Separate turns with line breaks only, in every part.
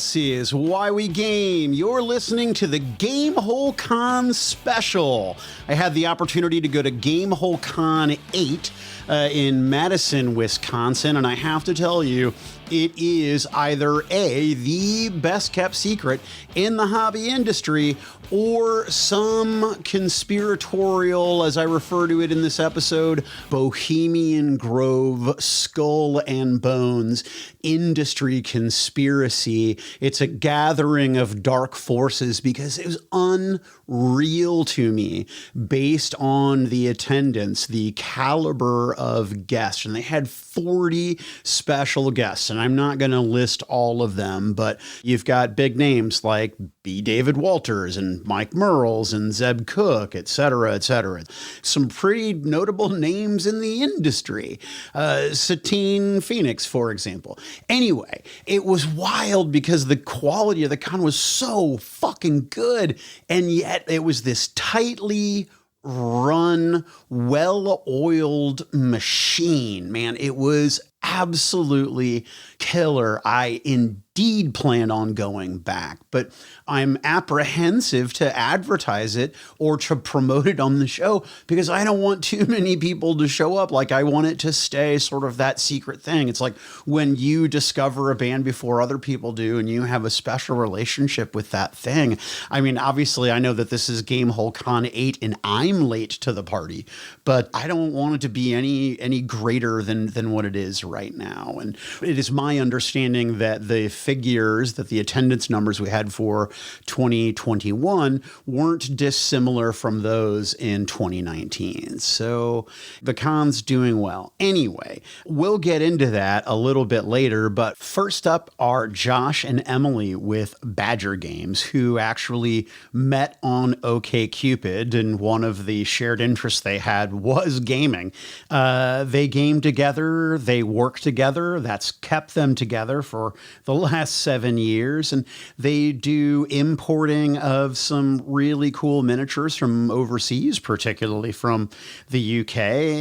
This is Why We Game. You're listening to the GameHole Con special. I had the opportunity to go to GameHole Con VIII in Madison, Wisconsin, and I have to tell you, it is either A, the best kept secret in the hobby industry, or some conspiratorial, as I refer to it in this episode, Bohemian Grove, skull and bones industry conspiracy. It's a gathering of dark forces because it was unreal to me based on the attendance, the caliber of guests. And they had 40 special guests, and I'm not going to list all of them, but you've got big names like B. David Walters and Mike Merles and Zeb Cook, et cetera, et cetera. Some pretty notable names in the industry. Satine Phoenix, for example. Anyway, it was wild because the quality of the con was so fucking good, and yet it was this tightly run, well-oiled machine. Man, it was absolutely killer. I indeed plan on going back, but I'm apprehensive to advertise it or to promote it on the show because I don't want too many people to show up. Like, I want it to stay sort of that secret thing. It's like when you discover a band before other people do and you have a special relationship with that thing. I mean, obviously, I know that this is GameHole Con VIII and I'm late to the party, but I don't want it to be any greater than what it is right now. And it is my understanding that the figures, that the attendance numbers we had for 2021 weren't dissimilar from those in 2019. So the con's doing well. Anyway, we'll get into that a little bit later, but first up are Josh and Emily with Badger Games, who actually met on OkCupid, and one of the shared interests they had was gaming. They game together, they work together. That's kept them together for the last 7 years, and they do importing of some really cool miniatures from overseas, particularly from the UK.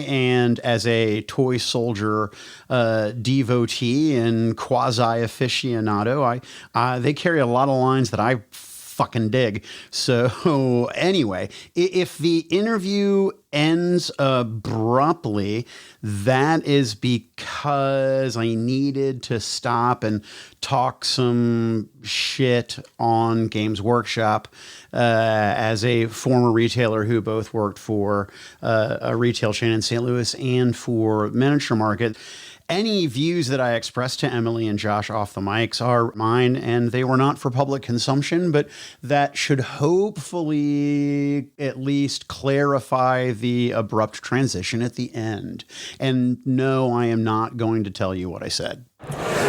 And as a toy soldier devotee and quasi-aficionado, they carry a lot of lines that I fucking dig. So anyway, if the interview ends abruptly, that is because I needed to stop and talk some shit on Games Workshop as a former retailer who both worked for a retail chain in St. Louis and for Miniature Market. Any views that I expressed to Emily and Josh off the mics are mine, and they were not for public consumption, but that should hopefully at least clarify the abrupt transition at the end. And no, I am not going to tell you what I said.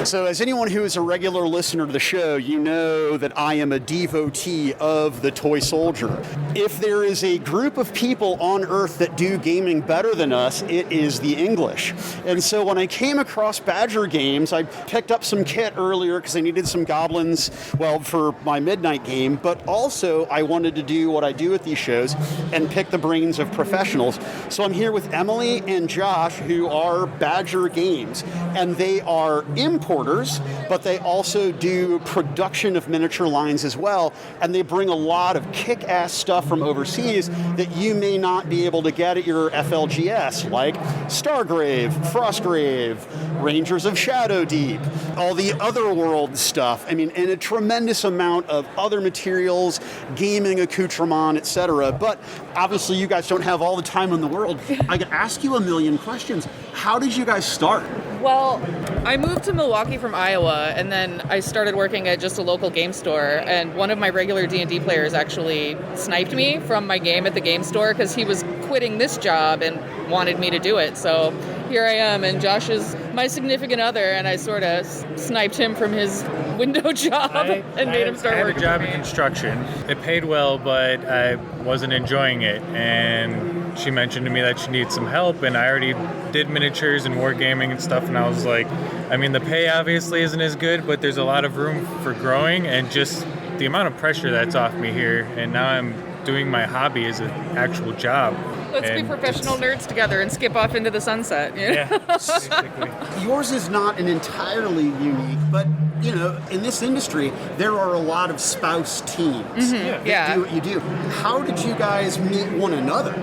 So as anyone who is a regular listener to the show, you know that I am a devotee of the toy soldier. If there is a group of people on Earth that do gaming better than us, it is the English. And so when I came across Badger Games, I picked up some kit earlier because I needed some goblins, well, for my midnight game, but also I wanted to do what I do at these shows and pick the brains of professionals. So I'm here with Emily and Josh, who are Badger Games, and they are importers, but they also do production of miniature lines as well, and they bring a lot of kick-ass stuff from overseas that you may not be able to get at your FLGS, like Stargrave, Frostgrave, Rangers of Shadow Deep, all the Otherworld stuff. I mean, and a tremendous amount of other materials, gaming accoutrement, etc. But obviously you guys don't have all the time in the world. I could ask you a million questions. How did you guys start?
Well, I moved to Milwaukee from Iowa, and then I started working at just a local game store, and one of my regular D&D players actually sniped me from my game at the game store because he was quitting this job and wanted me to do it. So here I am, and Josh is my significant other, and I sort of sniped him from his window job and made him start working.
I had a job in construction. It paid well, but I wasn't enjoying it, and she mentioned to me that she needs some help, and I already did miniatures and wargaming and stuff, and I was like, I mean, the pay obviously isn't as good, but there's a lot of room for growing, and just the amount of pressure that's off me here, and now I'm doing my hobby as an actual job.
Let's be professional nerds together and skip off into the sunset.
Yeah, basically.
Yours is not an entirely unique, but you know, in this industry, there are a lot of spouse teams that
Yeah.
do what you do. How did you guys meet one another?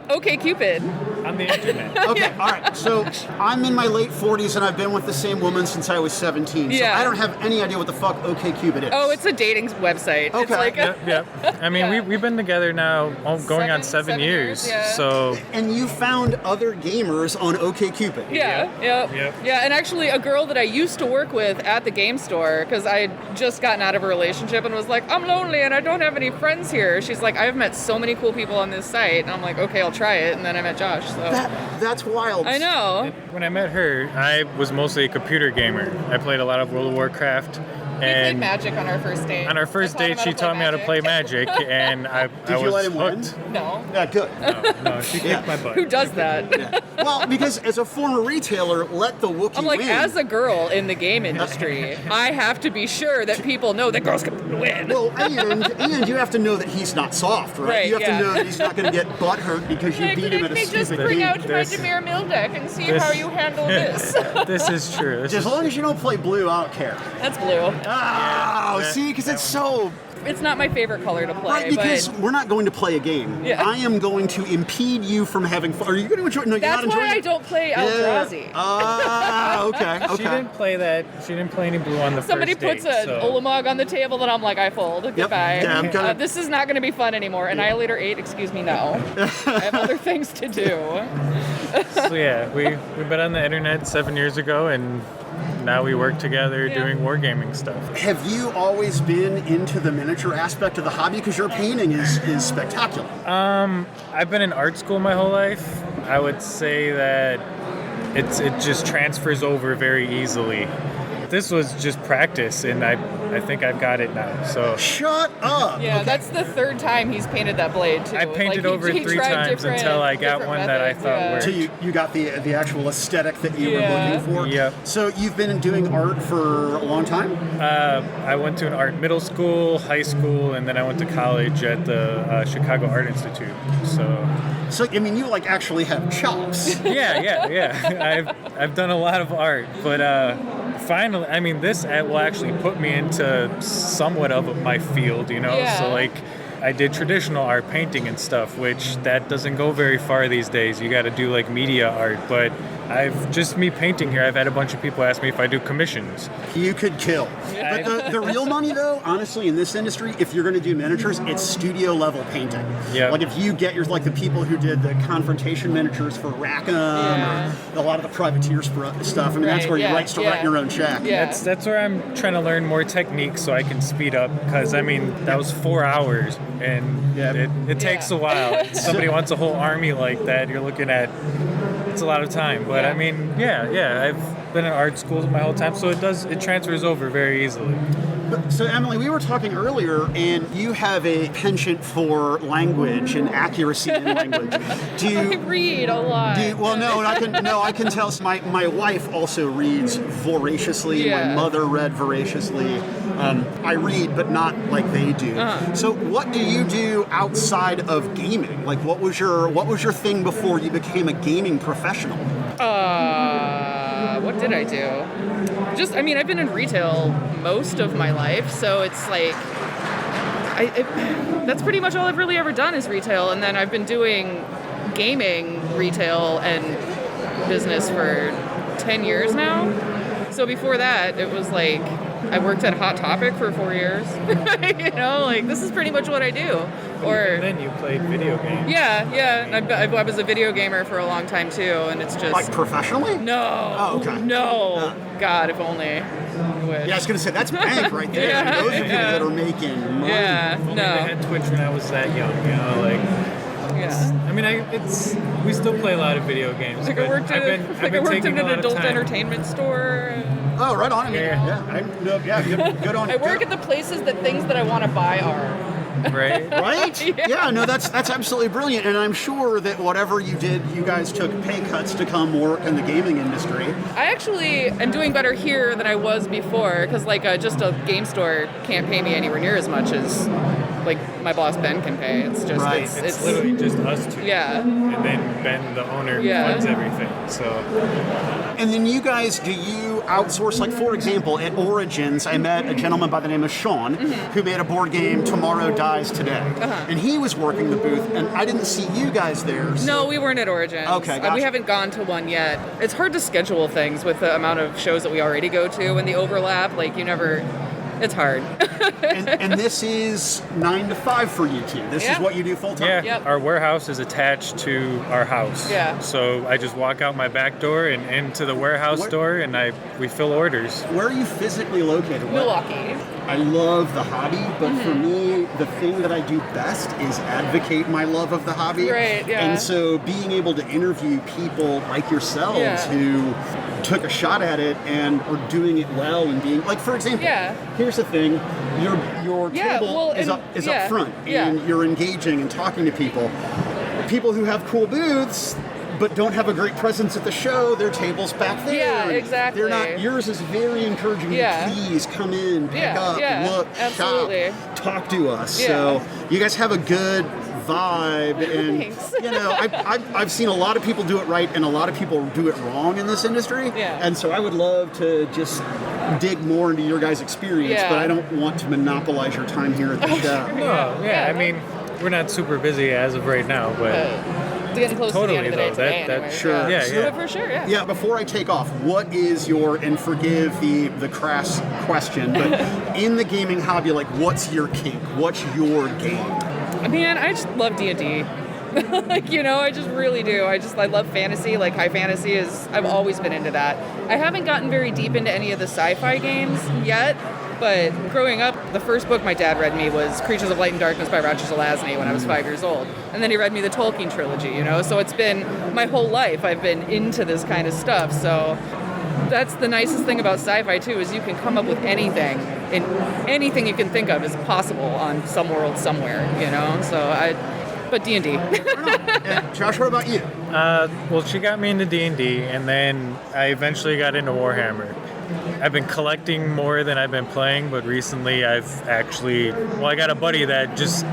Okay, Cupid.
On the internet.
Okay, all right. So I'm in my late 40s and I've been with the same woman since I was 17. So
Yeah.
I don't have any idea what the fuck OkCupid is.
Oh, it's a dating website. It's
Okay.
like
Yep. I mean,
Yeah.
we've been together now going on 7 years.
yeah.
So
And you found other gamers on OkCupid.
Yep. Yeah, and actually a girl that I used to work with at the game store, because I had just gotten out of a relationship and was like, I'm lonely and I don't have any friends here. She's like, I've met so many cool people on this site. And I'm like, okay, I'll try it. And then I met Josh, so.
That's wild.
I know.
when I met her, I was mostly a computer gamer. I played a lot of World of Warcraft.
We played
And
Magic on our first date.
on our first
I taught him
date, she taught me how to play Magic, and I
Did you
was
let him win?
hooked.
No.
Yeah, good.
No, she kicked my butt.
Who does that?
Yeah. Well, because as a former retailer, let the Wookiee
I'm like,
win.
as a girl in the game industry, I have to be sure that people know that girls can win.
Well, and you have to know that he's not soft, right?
Right,
You have
yeah.
to know that he's not going to get butthurt because you
Like,
beat him at
let
a
me just
stupid
bring
game.
out my
This-
Demir Mill deck and see
this-
how you handle this.
This is true.
As long as you don't play blue, I don't care.
That's blue.
Oh,
Yeah.
see, because it's so...
It's not my favorite color to play,
Right, because
but
we're not going to play a game.
Yeah.
I am going to impede you from having fun. Are you going to enjoy? No, you're
that's
not enjoying
why I
it?
don't play Eldrazi.
Ah, okay, okay.
She didn't play that. She didn't play any blue on the
Somebody
first date.
puts an
so.
Olimog on the table, and I'm like, I fold. Goodbye.
Yeah, I'm gonna-
This is not going to be fun anymore. Annihilator 8, excuse me, no. I have other things to do.
So yeah, we met on the internet 7 years ago, and now we work together
Yeah.
doing wargaming stuff.
Have you always been into the miniature aspect of the hobby? Because your painting is spectacular.
I've been in art school my whole life. I would say that it just transfers over very easily. This was just practice, and I think I've got it now. So
Shut up.
Yeah,
Okay.
that's the third time he's painted that blade, too.
I painted
Like,
over
he
3
tried
times
different-
until I got
different
one that I
methods,
thought
yeah.
worked.
So you got the actual aesthetic that you
Yeah.
were looking for?
Yep.
So you've been doing art for a long time?
I went to an art middle school, high school, and then I went to college at the Chicago Art Institute.
So, I mean, you like actually have chops.
Yeah. I've done a lot of art, but finally, I mean, this will actually put me into somewhat of my field, you know?
Yeah.
So, like, I did traditional art, painting and stuff, which that doesn't go very far these days. You got to do, like, media art, but just me painting here, I've had a bunch of people ask me if I do commissions.
You could kill.
Yeah.
But the real money, though, honestly, in this industry, if you're going to do miniatures, it's studio level painting.
Yeah.
Like if you get like the people who did the confrontation miniatures for Rackham,
Yeah.
or a lot of the privateer stuff. I mean, that's
Right,
where you
yeah,
write to write
yeah.
your own check.
Yeah.
That's where I'm trying to learn more techniques so I can speed up, because I mean that was 4 hours and
Yeah.
it takes
Yeah.
a while. If somebody wants a whole army like that, you're looking at, it's a lot of time. But
Yeah.
I mean, yeah, I've been in art school my whole time, so it transfers over very easily.
So, Emily, we were talking earlier, and you have a penchant for language and accuracy in language. Do
I
you?
read a lot.
Well, no, I can tell. My wife also reads voraciously.
Yeah.
My mother read voraciously. I read, but not like they do. So, what do you do outside of gaming? Like, what was your thing before you became a gaming professional?
What did I do? I've been in retail most of my life, so it's like, that's pretty much all I've really ever done is retail, and then I've been doing gaming, retail, and business for 10 years now. So before that, it was like, I worked at Hot Topic for 4 years. You know, like, this is pretty much what I do. Or
And then you played video games.
yeah. I was a video gamer for a long time too, and it's just
Like professionally?
no.
Oh, okay.
No. God, if only. I wish.
Yeah, I was gonna say that's bank right there.
Yeah,
Those are people
yeah.
that are making money.
Yeah.
If only
No.
they had Twitch when I was that young, you know, like.
Yeah.
I mean, we still play a lot of video games.
Like I
but
worked
I've
in,
been
I worked
taking
in
a
an
lot of
adult
time.
entertainment store.
Oh, right on.
Yeah.
Good on.
I work at the places that things that I want to buy are.
Right?
Right? Yeah, no, that's absolutely brilliant, and I'm sure that whatever you did, you guys took pay cuts to come work in the gaming industry.
I actually am doing better here than I was before, because just a game store can't pay me anywhere near as much as like my boss Ben can pay. It's just
Right.
It's literally just us two.
yeah.
And then Ben, the owner,
Yeah.
funds everything. So
And then you guys, do you outsource, like for example, at Origins, I met a gentleman by the name of Sean who made a board game, Tomorrow Dies Today. And he was working the booth, and I didn't see you guys there. So.
No, we weren't at Origins.
Okay, gotcha.
We haven't gone to one yet. It's hard to schedule things with the amount of shows that we already go to and the overlap. Like, it's hard.
and this is 9 to 5 for you two. This is what you do full time.
Yeah,
Yep.
our warehouse is attached to our house.
Yeah.
So I just walk out my back door and into the warehouse door, and we fill orders.
Where are you physically located?
Milwaukee.
I love the hobby, but for me, the thing that I do best is advocate my love of the hobby.
Right, yeah.
And so being able to interview people like yourselves who took a shot at it and are doing it well and being, like, for example, here's the thing, your table is up front and you're engaging and talking to people. People who have cool booths but don't have a great presence at the show, their table's back there.
Yeah, exactly.
They're not. Yours is very encouraging. Please come in, pick up, look,
absolutely.
shop, talk to us.
Yeah.
So you guys have a good vibe, and
Thanks.
I've seen a lot of people do it right, and a lot of people do it wrong in this industry.
Yeah.
And so I would love to just dig more into your guys' experience, but I don't want to monopolize your time here at the show.
I mean, we're not super busy as of right now, but.
Getting close to the end of the day today, anyway.
Sure.
Yeah, for sure,
Yeah, before I take off, what is your, and forgive the crass question, but in the gaming hobby, like, what's your kink? What's your game?
Man, I just love D&D. I just really do. I love fantasy. Like, high fantasy I've always been into that. I haven't gotten very deep into any of the sci-fi games yet, but growing up, the first book my dad read me was Creatures of Light and Darkness by Roger Zelazny when I was 5 years old. And then he read me the Tolkien trilogy, So it's been my whole life I've been into this kind of stuff. So that's the nicest thing about sci-fi too, is you can come up with anything, and anything you can think of is possible on some world somewhere, but D&D.
Josh, what about you?
Well, she got me into D&D, and then I eventually got into Warhammer. I've been collecting more than I've been playing, but recently I got a buddy that just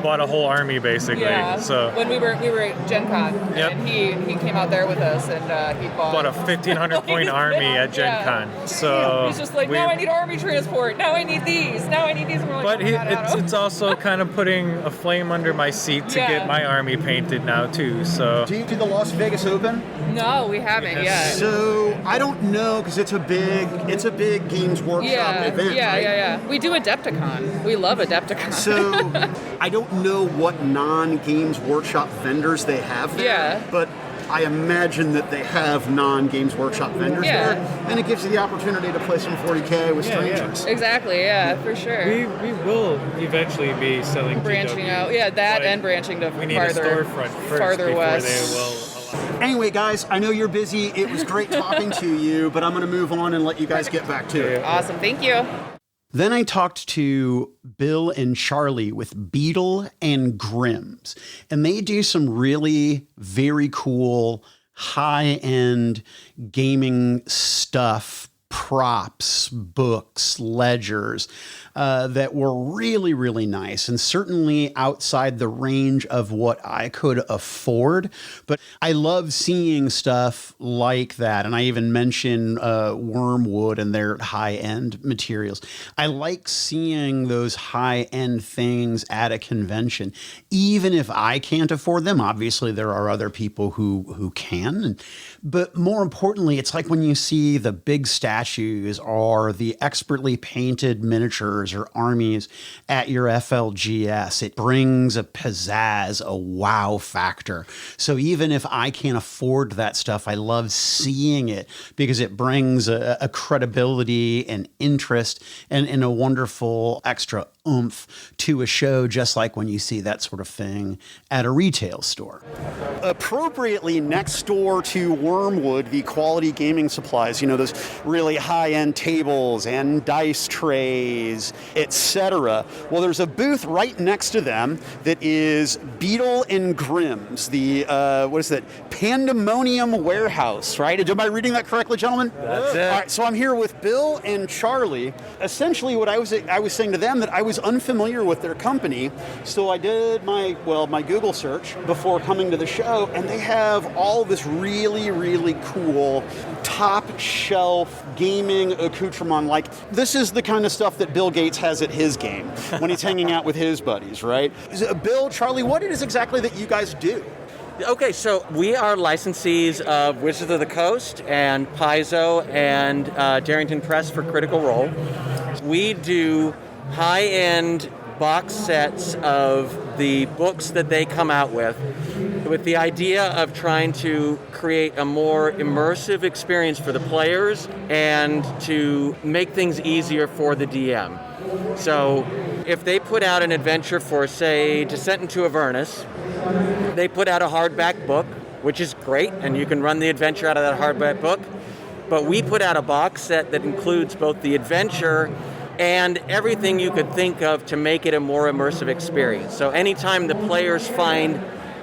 bought a whole army, basically.
Yeah.
So
when we were at Gen Con, and he came out there with us, and he bought
a 1,500 point army at Gen Con. So
he's just like, now I need army transport. Now I need these. Now I need these.
But it's also kind of putting a flame under my seat to get my army painted now too. So
do you do the Las Vegas Open?
No, we haven't yet.
So I don't know, because it's a big Games Workshop event.
Yeah. We do Adepticon. We love Adepticon.
So I don't know what non-Games Workshop vendors they have there, but I imagine that they have non-Games Workshop vendors there, and it gives you the opportunity to play some 40K with strangers.
Exactly, for sure.
We will eventually be selling
branching
GW,
out, and branching to
we need a storefront first
farther west.
They will allow.
Anyway, guys, I know you're busy. It was great talking to you, but I'm going to move on and let you guys get back to it.
Awesome, thank you.
Then I talked to Bill and Charlie with Beetle and Grimm's, and they do some really very cool high-end gaming stuff, props, books, ledgers, that were really, really nice, and certainly outside the range of what I could afford. But I love seeing stuff like that. And I even mentioned Wormwood and their high-end materials. I like seeing those high-end things at a convention, even if I can't afford them. Obviously, there are other people who can. But more importantly, it's like when you see the big statues or the expertly painted miniatures or armies at your FLGS. It brings a pizzazz, a wow factor. So even if I can't afford that stuff, I love seeing it because it brings a credibility and interest and a wonderful extra oomph to a show, just like when you see that sort of thing at a retail store. Appropriately next door to Wormwood, the quality gaming supplies, those really high-end tables and dice trays, etc. Well, there's a booth right next to them that is Beetle and Grimm's, the, Pandemonium Warehouse, right? Am I reading that correctly, gentlemen?
That's it.
All right, so I'm here with Bill and Charlie. Essentially what I was saying to them, that I was was unfamiliar with their company, so I did my Google search before coming to the show, and they have all this really, really cool top shelf gaming accoutrement. Like, this is the kind of stuff that Bill Gates has at his game when he's hanging out with his buddies, right? Bill, Charlie, what it is exactly that you guys do?
Okay, so we are licensees of Wizards of the Coast and Paizo and Darrington Press for Critical Role. We do high-end box sets of the books that they come out with the idea of trying to create a more immersive experience for the players and to make things easier for the DM. So if they put out an adventure for, say, Descent into Avernus, they put out a hardback book, which is great, and you can run the adventure out of that hardback book. But we put out a box set that includes both the adventure and everything you could think of to make it a more immersive experience. So anytime the players find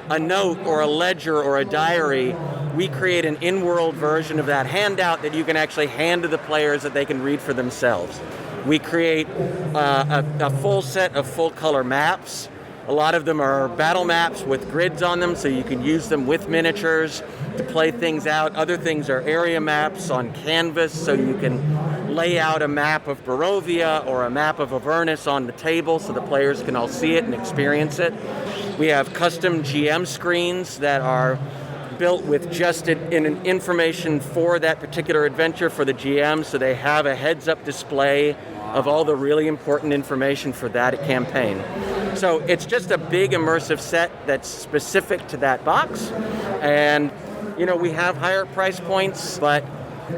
a note or a ledger or a diary, we create an in-world version of that handout that you can actually hand to the players that they can read for themselves. We create a full set of full-color maps. A lot of them are battle maps with grids on them, so you can use them with miniatures to play things out. Other things are area maps on canvas, so you can lay out a map of Barovia or a map of Avernus on the table so the players can all see it and experience it. We have custom GM screens that are built with just information for that particular adventure for the GM, so they have a heads-up display of all the really important information for that campaign. So it's just a big immersive set that's specific to that box. And, we have higher price points, but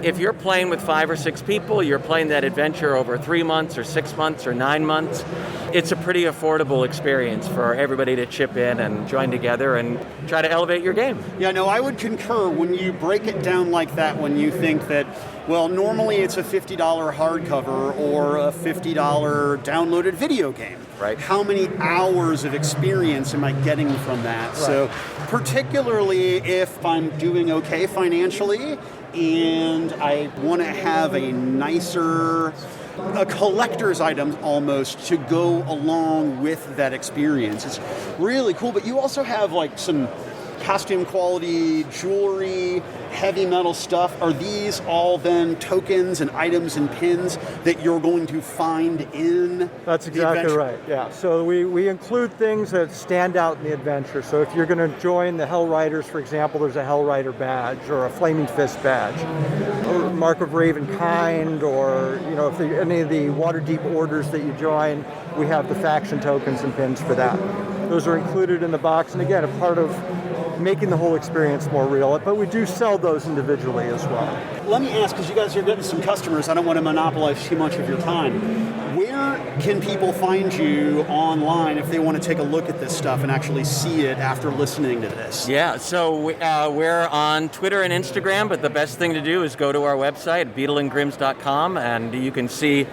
if you're playing with 5 or 6 people, you're playing that adventure over 3 months or 6 months or 9 months, it's a pretty affordable experience for everybody to chip in and join together and try to elevate your game.
Yeah, no, I would concur when you break it down like that, when you think that, well, normally it's a $50 hardcover or a $50 downloaded video game.
Right.
How many hours of experience am I getting from that? Right. So particularly if I'm doing okay financially and I want to have a nicer, a collector's item almost to go along with that experience. It's really cool, but you also have like some costume quality, jewelry, heavy metal stuff. Are these all then tokens and items and pins that you're going to find in
That's exactly right, yeah. So we include things that stand out in the adventure. So if you're going to join the Hell Riders, for example, there's a Hell Rider badge or a Flaming Fist badge, or Mark of Ravenkind, or if any of the Waterdeep orders that you join, we have the faction tokens and pins for that. Those are included in the box, and again, a part of making the whole experience more real, but we do sell those individually as well.
Let me ask, because you guys are getting some customers, I don't want to monopolize too much of your time. Where can people find you online if they want to take a look at this stuff and actually see it after listening to this?
Yeah, so we're on Twitter and Instagram, but the best thing to do is go to our website, beetleandgrims.com, and you can see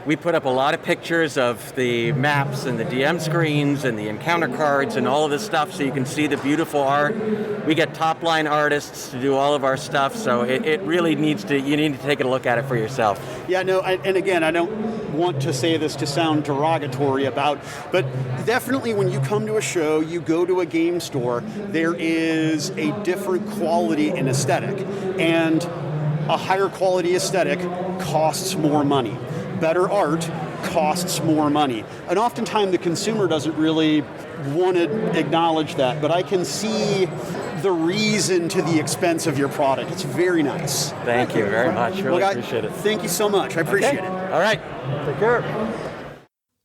we put up a lot of pictures of the maps and the DM screens and the encounter cards and all of this stuff, so you can see the beautiful art. We get top-line artists to do all of our stuff, so it really you need to take a look at it for yourself.
Yeah, no, and again, I don't want to say this to sound derogatory but definitely when you come to a show, you go to a game store, there is a different quality and aesthetic, and a higher quality aesthetic costs more money. Better art costs more money. And oftentimes the consumer doesn't really want to acknowledge that, but I can see the reason to the expense of your product. It's very nice.
Thank you very much. Really appreciate it.
Thank you so much. I appreciate it.
All right.
Take care.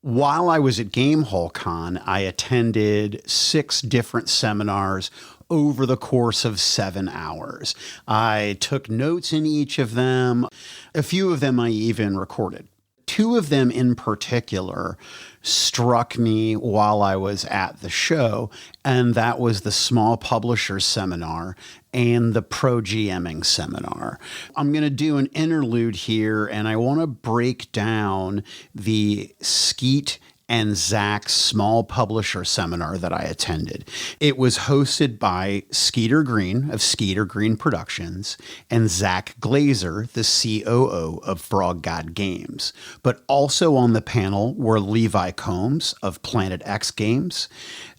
While I was at GameHole Con, I attended 6 different seminars over the course of 7 hours. I took notes in each of them. A few of them I even recorded. 2 of them in particular struck me while I was at the show, and that was the Small Publishers Seminar and the Pro GMing Seminar. I'm going to do an interlude here, and I want to break down the Skeet and Zach's small publisher seminar that I attended. It was hosted by Skeeter Green of Skeeter Green Productions and Zach Glazer, the COO of Frog God Games. But also on the panel were Levi Combs of Planet X Games,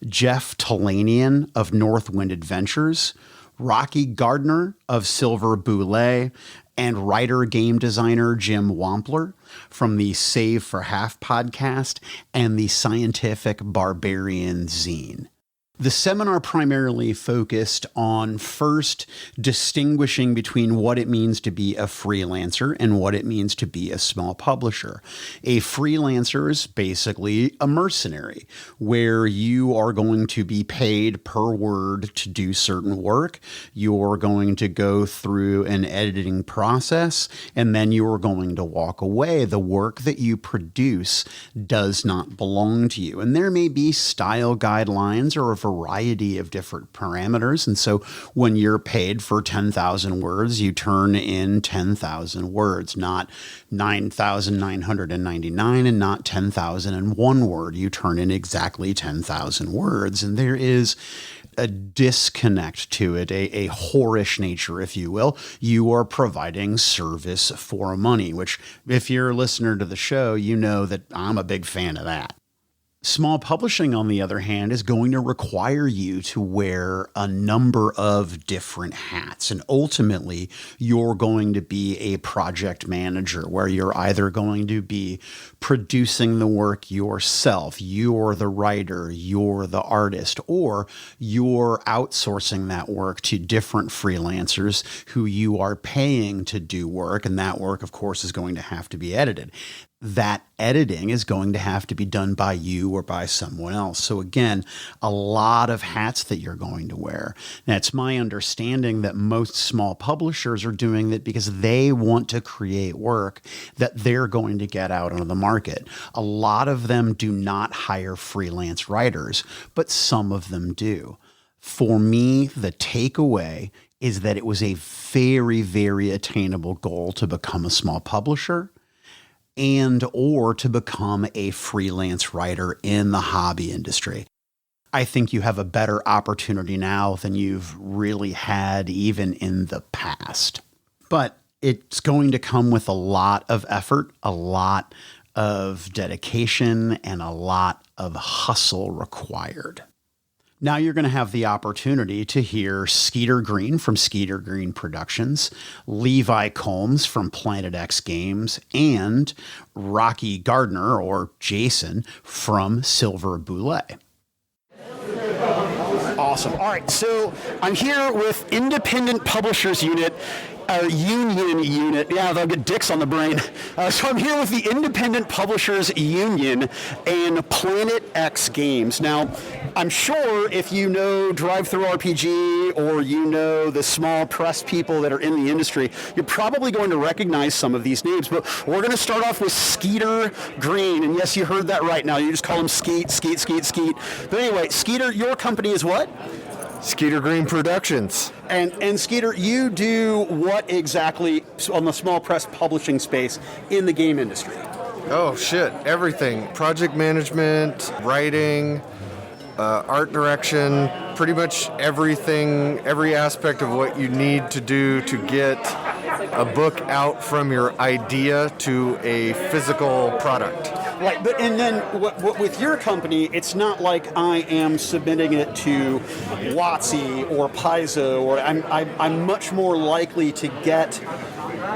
Jeff Talanian of Northwind Adventures, Rocky Gardner of Silver Boulay, and writer game designer Jim Wampler from the Save for Half podcast and the Scientific Barbarian zine. The seminar primarily focused on first distinguishing between what it means to be a freelancer and what it means to be a small publisher. A freelancer is basically a mercenary, where you are going to be paid per word to do certain work. You're going to go through an editing process, and then you are going to walk away. The work that you produce does not belong to you. And there may be style guidelines or a variety of different parameters. And so when you're paid for 10,000 words, you turn in 10,000 words, not 9,999 and not 10,001 word. You turn in exactly 10,000 words. And there is a disconnect to it, a whorish nature, if you will. You are providing service for money, which if you're a listener to the show, you know that I'm a big fan of that. Small publishing, on the other hand, is going to require you to wear a number of different hats. And ultimately, you're going to be a project manager where you're either going to be producing the work yourself, you're the writer, you're the artist, or you're outsourcing that work to different freelancers who you are paying to do work. And that work, of course, is going to have to be edited. That editing is going to have to be done by you or by someone else. So again, a lot of hats that you're going to wear. Now, it's my understanding that most small publishers are doing that because they want to create work that they're going to get out onto the market. A lot of them do not hire freelance writers, but some of them do. For me, the takeaway is that it was a very, very attainable goal to become a small publisher and or to become a freelance writer in the hobby industry. I think you have a better opportunity now than you've really had even in the past. But it's going to come with a lot of effort, a lot of dedication, and a lot of hustle required. Now you're going to have the opportunity to hear Skeeter Green from Skeeter Green Productions, Levi Combs from Planet X Games, and Rocky Gardner, or Jason, from Silver Boulay.
Awesome. All right, so I'm here with Independent Publishers Unit, Union Unit. Yeah, they'll get dicks on the brain. So I'm here with the Independent Publishers Union and Planet X Games. Now, I'm sure if you know Drive-Thru RPG or you know the small press people that are in the industry, you're probably going to recognize some of these names. But we're going to start off with Skeeter Green. And yes, you heard that right now. You just call him Skeet, Skeet, Skeet, Skeet. But anyway, Skeeter, your company is what?
Skeeter Green Productions.
And Skeeter, you do what exactly on the small press publishing space in the game industry?
Oh, shit. Everything. Project management, writing, art direction, pretty much everything, every aspect of what you need to do to get a book out from your idea to a physical product.
Right, but and then with your company, it's not like I am submitting it to WotC or Paizo, or I'm much more likely to get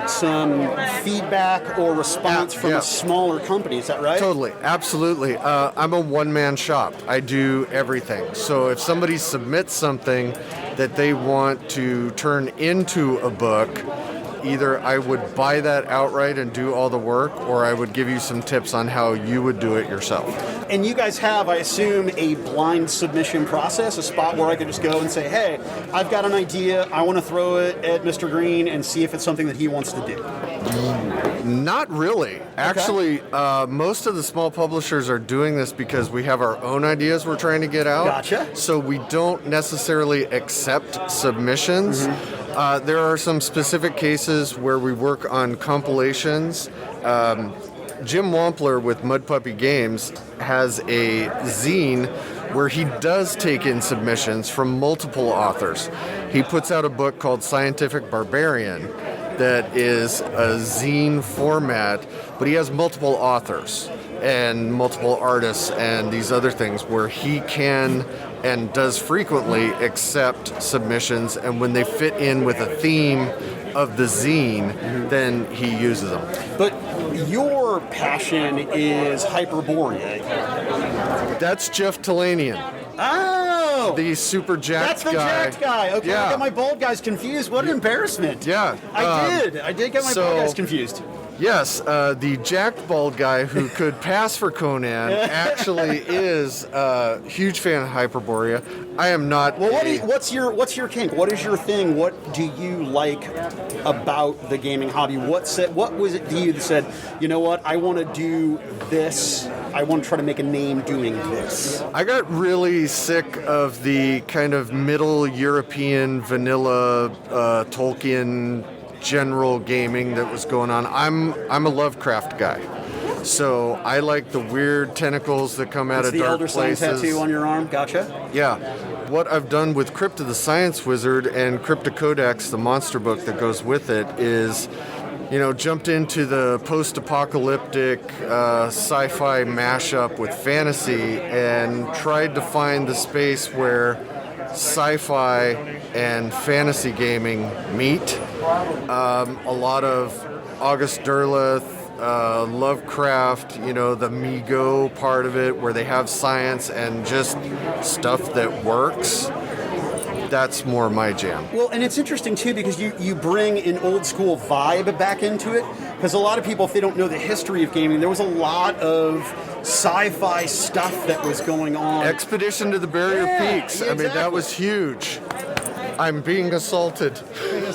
some feedback or response from a smaller company. Is that right?
Totally, absolutely. I'm a one-man shop. I do everything. So if somebody submits something that they want to turn into a book, either I would buy that outright and do all the work, or I would give you some tips on how you would do it yourself.
And you guys have, I assume, a blind submission process, a spot where I could just go and say, hey, I've got an idea, I want to throw it at Mr. Green and see if it's something that he wants to do.
Not really. Actually, most of the small publishers are doing this because we have our own ideas we're trying to get out.
Gotcha.
So we don't necessarily accept submissions. There are some specific cases where we work on compilations. Jim Wampler with Mud Puppy Games has a zine where he does take in submissions from multiple authors. He puts out a book called Scientific Barbarian that is a zine format, but he has multiple authors and multiple artists and these other things where he can and does frequently accept submissions, and when they fit in with a theme of the zine, then he uses them.
But your passion is Hyperborea.
That's Jeff Talanian,
Oh!
the super jacked
That's the
guy.
jacked guy. Okay,
Yeah.
I got my bald guys confused. What an embarrassment.
Yeah.
I did get my bald guys confused.
Yes, the jacked bald guy who could pass for Conan actually is a huge fan of Hyperborea. I am not.
Well, what's your kink? What is your thing? What do you like about the gaming hobby? What was it to you that said, you know what, I want to do this. I want to try to make a name doing this.
I got really sick of the kind of middle European vanilla Tolkien general gaming that was going on. I'm a Lovecraft guy, so I like the weird tentacles that come out of
the
dark
Elder Sign
places.
tattoo on your arm. Gotcha.
Yeah. What I've done with Crypta the Science Wizard and Crypta Codex, the monster book that goes with it, is, jumped into the post-apocalyptic sci-fi mashup with fantasy and tried to find the space where sci-fi and fantasy gaming meet. A lot of August Derleth, Lovecraft, the Me-Go part of it, where they have science and just stuff that works. That's more my jam.
Well, and it's interesting too because you bring an old school vibe back into it. Because a lot of people, if they don't know the history of gaming, there was a lot of sci-fi stuff that was going on.
Expedition to the Barrier Peaks.
Yeah,
I mean, that
exactly.
was huge. I'm being assaulted.
You're being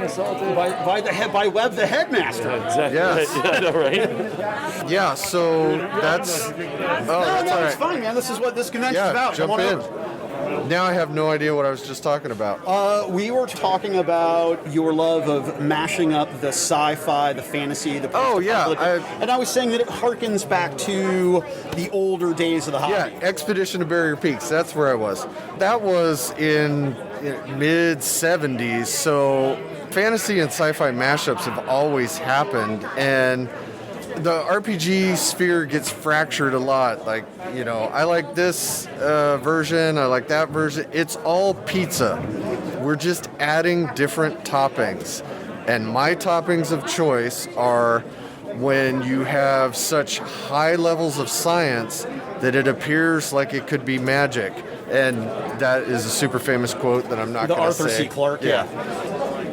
assaulted.
by Webb the headmaster.
Exactly.
Yes.
Yeah, I know, right?
Yeah, so that's... Oh, that's all
It's
right.
fine, man. This is what this convention's
Yeah,
about.
jump
Come on
in.
over.
Now I have no idea what I was just talking about.
We were talking about your love of mashing up the sci-fi, the fantasy, the
Oh, yeah,
post-apocalyptic. And I was saying that it harkens back to the older days of the hobby.
Yeah, Expedition to Barrier Peaks. That's where I was. That was in mid 70s. So fantasy and sci-fi mashups have always happened, and the RPG sphere gets fractured a lot. Like, I like this version, I like that version. It's all pizza. We're just adding different toppings. And my toppings of choice are when you have such high levels of science that it appears like it could be magic. And that is a super famous quote that I'm not
The
going to say.
Arthur C. Clarke, yeah.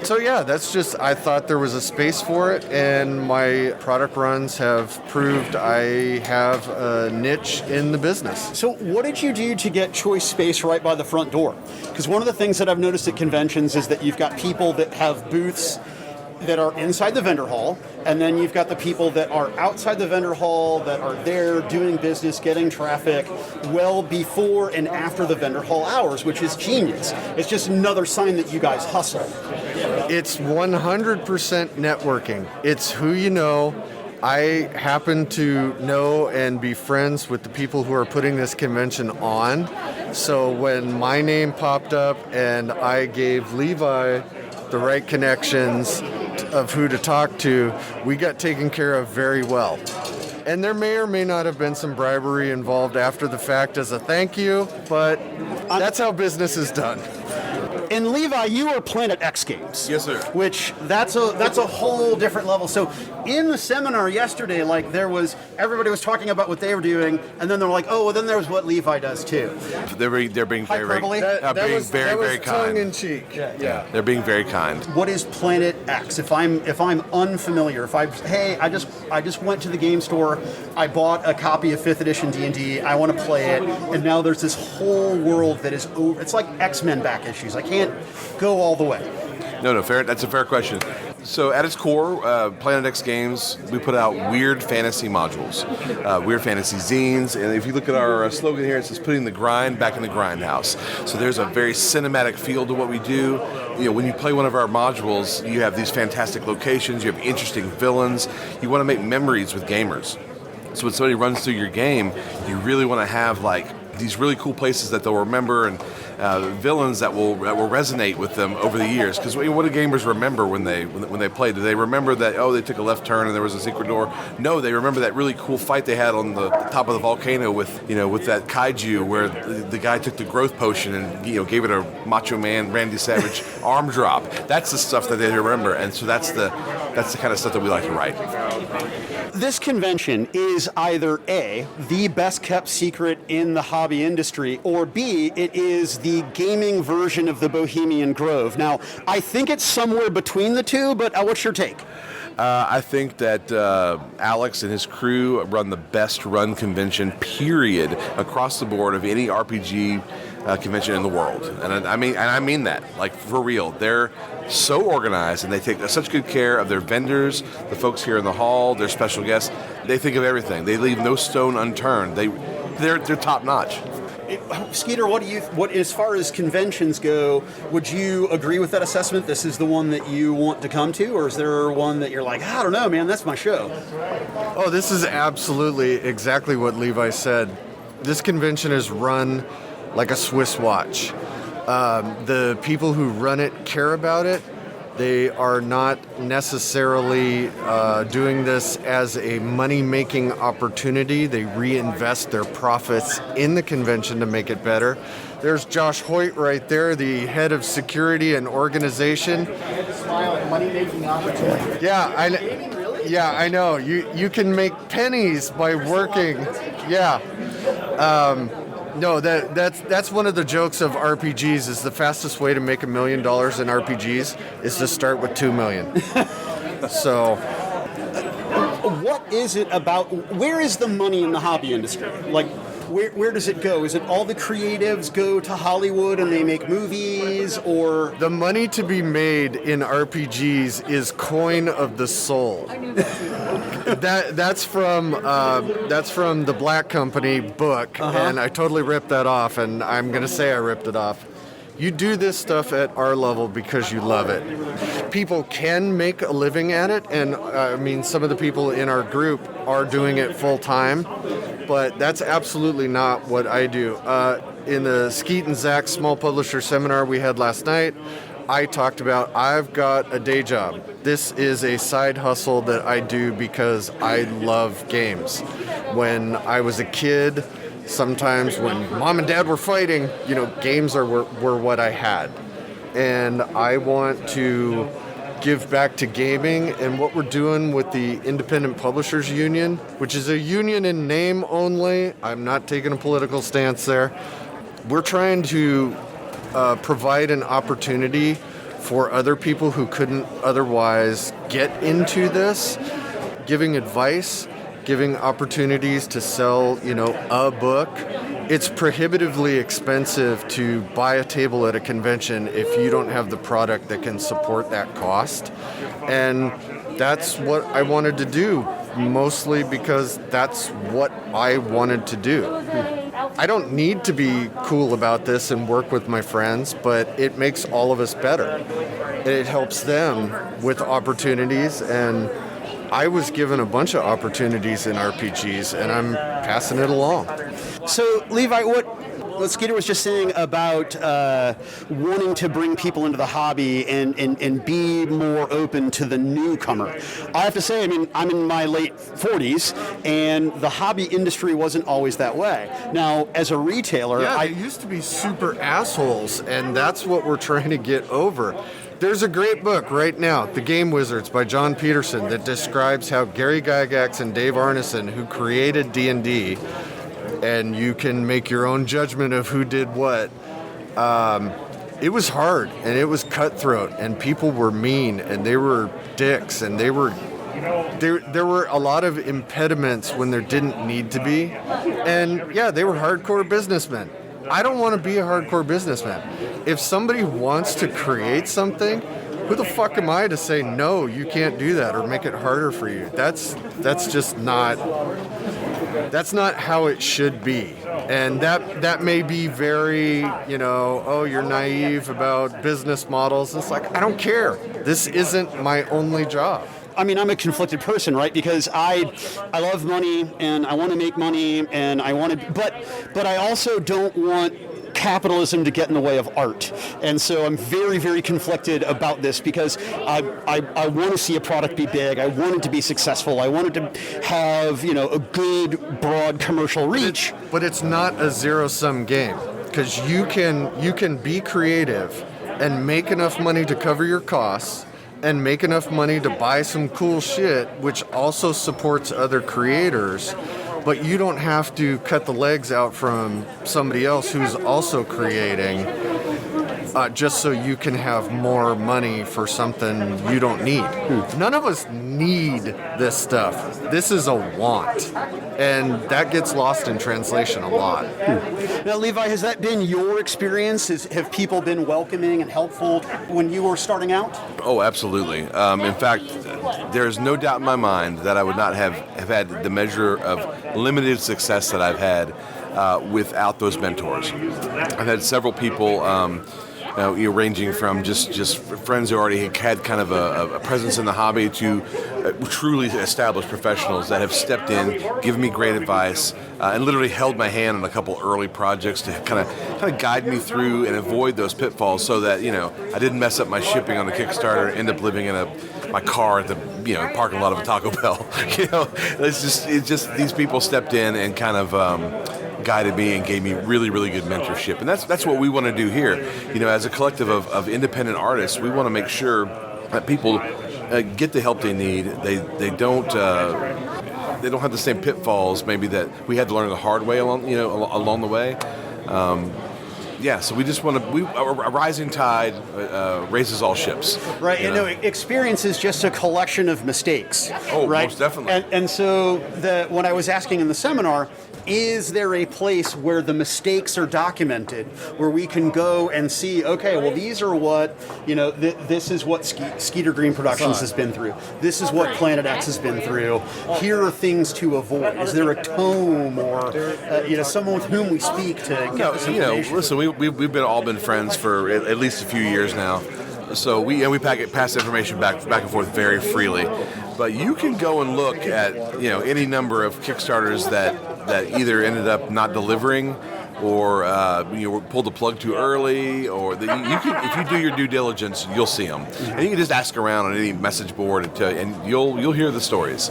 So yeah, that's just, I thought there was a space for it, and my product runs have proved I have a niche in the business.
So what did you do to get choice space right by the front door? Because one of the things that I've noticed at conventions is that you've got people that have booths that are inside the vendor hall, and then you've got the people that are outside the vendor hall that are there doing business, getting traffic well before and after the vendor hall hours, which is genius. It's just another sign that you guys hustle.
It's 100% networking. It's who you know. I happen to know and be friends with the people who are putting this convention on. So when my name popped up and I gave Levi the right connections of who to talk to, we got taken care of very well. And there may or may not have been some bribery involved after the fact as a thank you, but that's how business is done.
And Levi, you are Planet X Games.
Yes, sir.
Which that's a whole different level. So in the seminar yesterday, like everybody was talking about what they were doing, and then they were like, oh, well, then there's what Levi does too.
They're being
Hyperbole?
very, very
tongue
kind.
in cheek.
Yeah, they're being very kind.
What is Planet X? If I'm unfamiliar, I just went to the game store, I bought a copy of 5th edition D&D, I want to play it, and now there's this whole world that is over. It's like X-Men back issues. I can't go all the way.
No, fair. That's a fair question. So at its core, Planet X Games, we put out weird fantasy modules, weird fantasy zines, and if you look at our slogan here, it says putting the grind back in the grindhouse. So there's a very cinematic feel to what we do. You know, when you play one of our modules, you have these fantastic locations, you have interesting villains, you want to make memories with gamers. So when somebody runs through your game, you really want to have like these really cool places that they'll remember and villains that will resonate with them over the years. Because what do gamers remember when they play? Do they remember that they took a left turn and there was a secret door? No, they remember that really cool fight they had on the top of the volcano with that kaiju where the guy took the growth potion and gave it a Macho Man Randy Savage arm drop. That's the stuff that they remember, and so that's the kind of stuff that we like to write.
This convention is either A, the best kept secret in the hobby industry, or B, it is the gaming version of the Bohemian Grove. Now, I think it's somewhere between the two, but what's your take?
I think that Alex and his crew run the best run convention, period, across the board of any RPG convention in the world. And I mean that, like, for real. They're so organized, and they take such good care of their vendors, the folks here in the hall, their special guests. They think of everything. They leave no stone unturned. They're top notch.
Skeeter, what as far as conventions go, would you agree with that assessment? This is the one that you want to come to, or is there one that you're like, I don't know, man, that's my show?
Oh, this is absolutely exactly what Levi said. This convention is run like a Swiss watch. The people who run it care about it. They are not necessarily doing this as a money-making opportunity. They reinvest their profits in the convention to make it better. There's Josh Hoyt right there, the head of security and organization.
Money-making opportunity.
Yeah, I know. You can make pennies by working. Yeah. No, that's one of the jokes of RPGs. Is the fastest way to make $1 million in RPGs is to start with $2 million. So,
what is it about? Where is the money in the hobby industry? Like, where does it go? Is it all the creatives go to Hollywood and they make movies, or
the money to be made in RPGs is coin of the soul. That's from the Black Company book, and I totally ripped that off, and I'm gonna say I ripped it off. You do this stuff at our level because you love it. People can make a living at it, and I mean, some of the people in our group are doing it full time, but that's absolutely not what I do. In the Skeet and Zach Small Publisher Seminar we had last night, I talked about I've got a day job. This is a side hustle that I do because I love games. When I was a kid, sometimes when mom and dad were fighting, games were what I had. And I want to give back to gaming, and what we're doing with the Independent Publishers Union, which is a union in name only. I'm not taking a political stance there. We're trying to provide an opportunity for other people who couldn't otherwise get into this, giving advice, giving opportunities to sell, a book. It's prohibitively expensive to buy a table at a convention if you don't have the product that can support that cost. And that's what I wanted to do, mostly because that's what I wanted to do. I don't need to be cool about this and work with my friends, but it makes all of us better. It helps them with opportunities, and I was given a bunch of opportunities in RPGs, and I'm passing it along.
So, Levi, what Skeeter was just saying about wanting to bring people into the hobby and be more open to the newcomer. I have to say, I'm in my late 40s, and the hobby industry wasn't always that way. Now, as a retailer...
Yeah, they used to be super assholes, and that's what we're trying to get over. There's a great book right now, The Game Wizards by John Peterson, that describes how Gary Gygax and Dave Arneson, who created D&D, and you can make your own judgment of who did what. It was hard, and it was cutthroat, and people were mean, and they were dicks, and there were a lot of impediments when there didn't need to be. And yeah, they were hardcore businessmen. I don't want to be a hardcore businessman. If somebody wants to create something, who the fuck am I to say no, you can't do that or make it harder for you? That's just not. That's not how it should be. And that may be very, oh, you're naive about business models. It's like, I don't care. This isn't my only job.
I mean, I'm a conflicted person, right? Because I love money and I want to make money and I want to, but I also don't want capitalism to get in the way of art. And so I'm very, very conflicted about this because I want to see a product be big. I want it to be successful. I want it to have, a good, broad commercial reach.
But it's not a zero-sum game, because you can be creative and make enough money to cover your costs and make enough money to buy some cool shit, which also supports other creators. But you don't have to cut the legs out from somebody else who's also creating just so you can have more money for something you don't need. None of us need this stuff. This is a want. And that gets lost in translation a lot.
Now, Levi, has that been your experience? Have people been welcoming and helpful when you were starting out?
Oh, absolutely. In fact, there's no doubt in my mind that I would not have had the measure of limited success that I've had without those mentors. I've had several people, ranging from just friends who already had kind of a presence in the hobby to truly established professionals that have stepped in, given me great advice, and literally held my hand on a couple early projects to kind of guide me through and avoid those pitfalls, so that I didn't mess up my shipping on the Kickstarter, end up living in my car at the parking lot of a Taco Bell. It's just these people stepped in and kind of guided me and gave me really, really good mentorship. And that's what we want to do here. As a collective of independent artists, we want to make sure that people get the help they need. They don't have the same pitfalls maybe that we had to learn the hard way along the way. So we just want to. A rising tide raises all ships.
Right. Experience is just a collection of mistakes.
Oh,
right?
Most definitely.
And so when I was asking in the seminar, is there a place where the mistakes are documented, where we can go and see, okay, well, these are what, this is what Skeeter Green Productions has been through. This is what Planet X has been through. Here are things to avoid. Is there a tome or, someone with whom we speak to get this information?
Listen, we've all been friends for at least a few years now. So we pass information back and forth very freely. But you can go and look at any number of Kickstarters that either ended up not delivering, or pulled the plug too early, or if you do your due diligence, you'll see them. And you can just ask around on any message board and you'll hear the stories.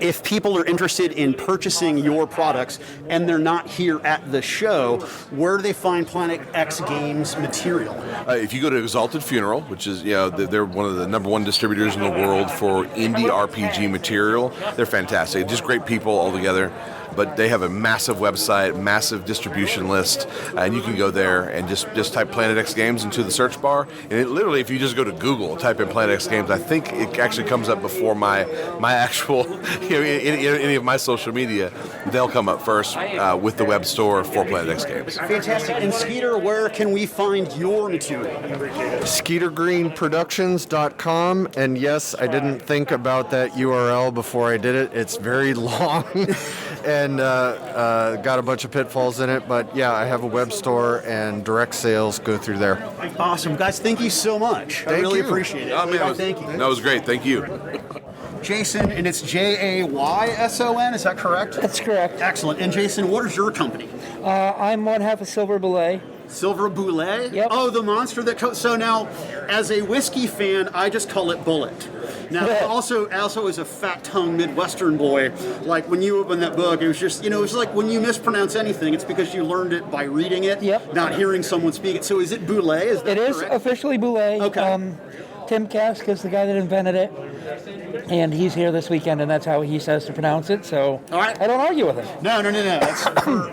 If people are interested in purchasing your products and they're not here at the show, where do they find Planet X Games material?
If you go to Exalted Funeral, which is they're one of the number one distributors in the world for indie RPG material. They're fantastic, just great people all together. But they have a massive website, massive distribution list, and you can go there and just type Planet X Games into the search bar. And it literally, if you just go to Google, type in Planet X Games, I think it actually comes up before my actual, any of my social media. They'll come up first with the web store for Planet X Games.
Fantastic. And Skeeter, where can we find your material?
SkeeterGreenProductions.com. And yes, I didn't think about that URL before I did it. It's very long. And got a bunch of pitfalls in it, but yeah, I have a web store and direct sales go through there.
Awesome, guys! Thank you so much. I really appreciate it.
Oh, man,
thank you.
That was great. Thank you.
Jason, and it's Jayson. Is that correct?
That's correct.
Excellent. And Jason, what is your company?
I'm one half of Silver Belay.
Silver Boulet?
Yep.
Oh, the monster that... So now, as a whiskey fan, I just call it Bullet. Now, also as a fat-tongued Midwestern boy, like when you opened that book, it was just, it was like when you mispronounce anything, it's because you learned it by reading it, not hearing someone speak it. So is it Boulet? Is that correct?
It is officially Boulet.
Okay.
Tim Kask is the guy that invented it, and he's here this weekend, and that's how he says to pronounce it, so
all right.
I don't argue with him.
No. That's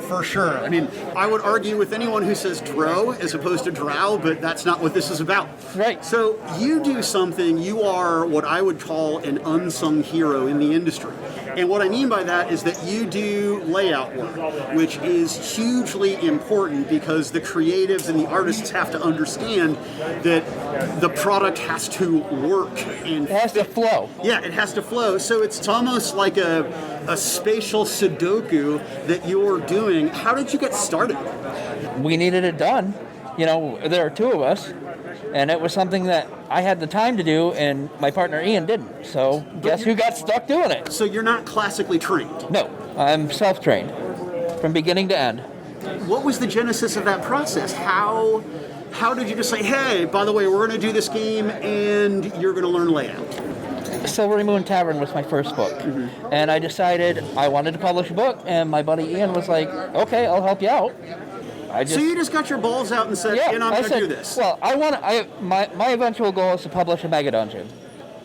for sure. I mean, I would argue with anyone who says dro as opposed to drow, but that's not what this is about.
Right.
So you do something, you are what I would call an unsung hero in the industry.
And what I mean by that is that you do layout work, which is hugely important because the creatives and the artists have to understand that the product has to work and
It has to flow.
Yeah, it has to flow. So it's almost like a spatial Sudoku that you're doing. How did you get started?
We needed it done. You know, there are two of us, and it was something that I had the time to do, and my partner Ian didn't. So guess who got stuck doing it?
So you're not classically trained?
No, I'm self-trained from beginning to end.
What was the genesis of that process? How did you just say, hey, by the way, we're going to do this game and you're going to learn layout?
Silvery Moon Tavern was my first book, and I decided I wanted to publish a book, and my buddy Ian was like, okay, I'll help you out.
So you just got your balls out and said,
yeah,
I'm going to do this.
Well, my eventual goal is to publish a Mega Dungeon.